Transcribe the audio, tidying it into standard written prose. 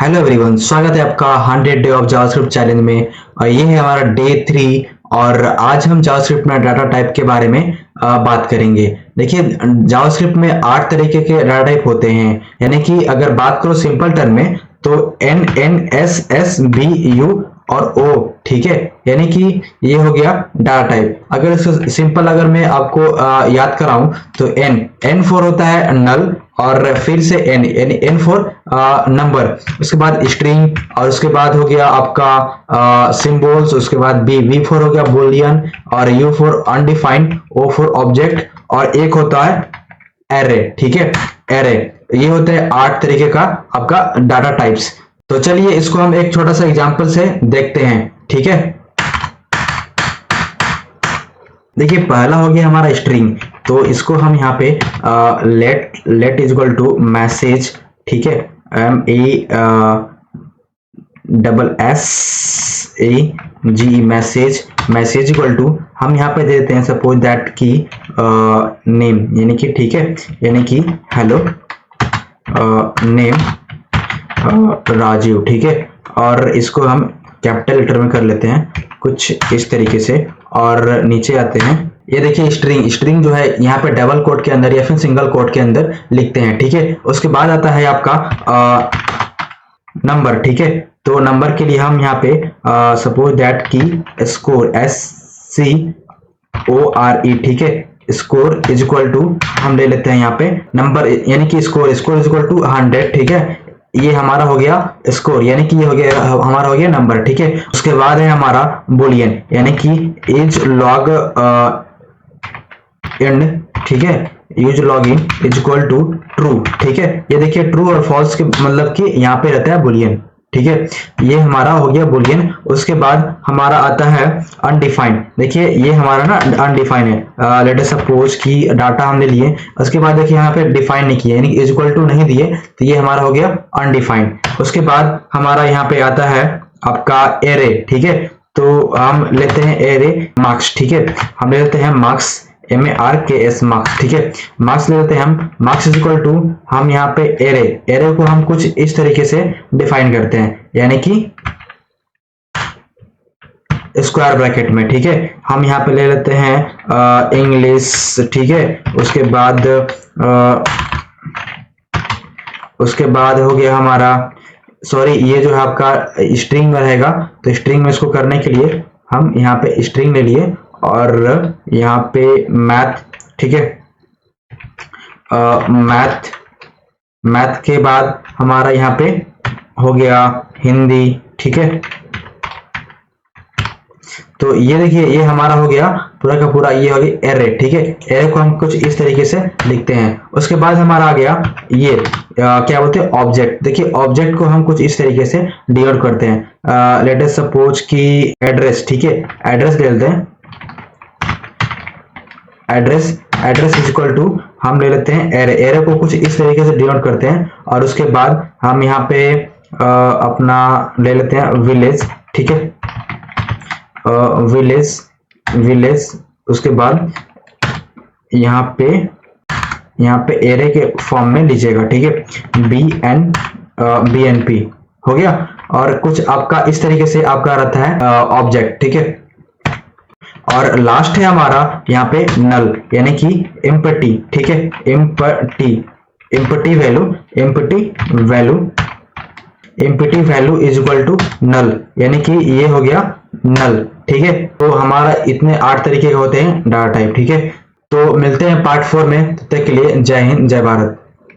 Hello everyone, स्वागत है आपका 100 डे ऑफ जावास्क्रिप्ट चैलेंज में। और ये है हमारा डे 3 और आज हम जावास्क्रिप्ट में डाटा टाइप के बारे में बात करेंगे। देखिए, जावास्क्रिप्ट में 8 तरीके के डाटा टाइप होते हैं। यानी कि अगर बात करो सिंपल टर्म में तो N N S S B U और ओ, ठीक है। यानी कि ये हो गया डाटा टाइप। अगर इसको सिंपल अगर मैं आपको याद कराऊं तो एन फॉर होता है नल और फिर से एन फॉर नंबर, उसके बाद स्ट्रिंग और उसके बाद हो गया आपका सिंबल्स, उसके बाद बी फॉर हो गया बुलियन और U for undefined, O for object और एक होता है एरे, ठीक है, एरे। ये होते हैं 8 तरीके का आपका डाटा टाइप्स। तो चलिए इसको हम एक छोटा सा एग्जांपल से देखते हैं, ठीक है। देखिए, पहला हो गया हमारा स्ट्रिंग, तो इसको हम यहाँ पे let is equal to message, ठीक है, MESSAG मैसेज इक्वल टू हम यहाँ पे देते हैं सपोज दैट की नेम, यानी कि ठीक है, यानी कि हेलो नेम राजीव, ठीक है। और इसको हम कैपिटल लेटर में कर लेते हैं कुछ इस तरीके से और नीचे आते हैं। ये देखिए स्ट्रिंग जो है यहाँ पे डबल कोट के अंदर या फिर सिंगल कोट के अंदर लिखते हैं, ठीक है। उसके बाद आता है आपका नंबर, ठीक है। तो नंबर के लिए हम यहाँ पे सपोज दैट की स्कोर SCORE, ठीक है, स्कोर इज इक्वल टू हम ले लेते हैं यहाँ पे नंबर, यानी कि स्कोर इज इक्वल टू 100, ठीक है। ये हमारा हो गया स्कोर, यानी कि ये हो गया हमारा हो गया नंबर, ठीक है। उसके बाद है हमारा बुलियन, यानी कि इज लॉग इन, ठीक है, use log in is equal to true, ठीक है। ये देखिए ट्रू और फॉल्स के मतलब कि यहाँ पे रहता है बुलियन, ठीक है। ये हमारा हो गया बुलियन। उसके बाद हमारा आता है अनडिफाइंड। देखिए ये हमारा ना अनडिफाइंड है। लेट अस सपोज कि डाटा हमने लिए, उसके बाद देखिए यहाँ पे डिफाइन नहीं किया, यानी इज इक्वल टू नहीं दिए, तो ये हमारा हो गया अनडिफाइंड। उसके बाद हमारा यहाँ पे आता है आपका एरे, ठीक है। तो हम लेते हैं एरे मार्क्स, ठीक है, हम ले लेते हैं मार्क्स MARKS मार्क्स, ठीक है। मार्क्स ले लेते हैं हम, मार्क्स इज इक्वल टू हम यहाँ पे एरे को हम कुछ इस तरीके से डिफाइन करते हैं, यानी कि स्क्वायर ब्रैकेट में, ठीक है। हम यहाँ पे ले लेते हैं इंग्लिश, ठीक है। उसके बाद हो गया हमारा, सॉरी, ये जो है आपका स्ट्रिंग में रहेगा, तो स्ट्रिंग में इसको करने के लिए हम यहाँ पे स्ट्रिंग ले लिए और यहाँ पे मैथ, ठीक है, मैथ के बाद हमारा यहाँ पे हो गया हिंदी, ठीक है। तो ये देखिए ये हमारा हो गया पूरा का पूरा, ये हो गया एरे, ठीक है। एरे को हम कुछ इस तरीके से लिखते हैं। उसके बाद हमारा आ गया ये क्या बोलते हैं ऑब्जेक्ट। देखिए ऑब्जेक्ट को हम कुछ इस तरीके से डिनोट करते हैं। लेट अस सपोज की एड्रेस, ठीक है, एड्रेस ले लेते हैं। एड्रेस इज इक्वल टू हम ले लेते हैं एरे को कुछ इस तरीके से डिनोट करते हैं। और उसके बाद हम यहाँ पे अपना ले लेते हैं विलेज, ठीक है, विलेज। उसके बाद यहाँ पे एरे के फॉर्म में लीजिएगा, ठीक है, BNP हो गया। और कुछ आपका इस तरीके से आपका रहता है ऑब्जेक्ट, ठीक है। और लास्ट है हमारा यहाँ पे नल, यानी कि एम्प्टी, ठीक है, empty value is equal to null, यानी कि ये हो गया नल, ठीक है। तो हमारा इतने 8 तरीके के होते हैं डाटा टाइप, ठीक है। तो मिलते हैं पार्ट 4 में, तब तक के लिए जय हिंद, जय भारत।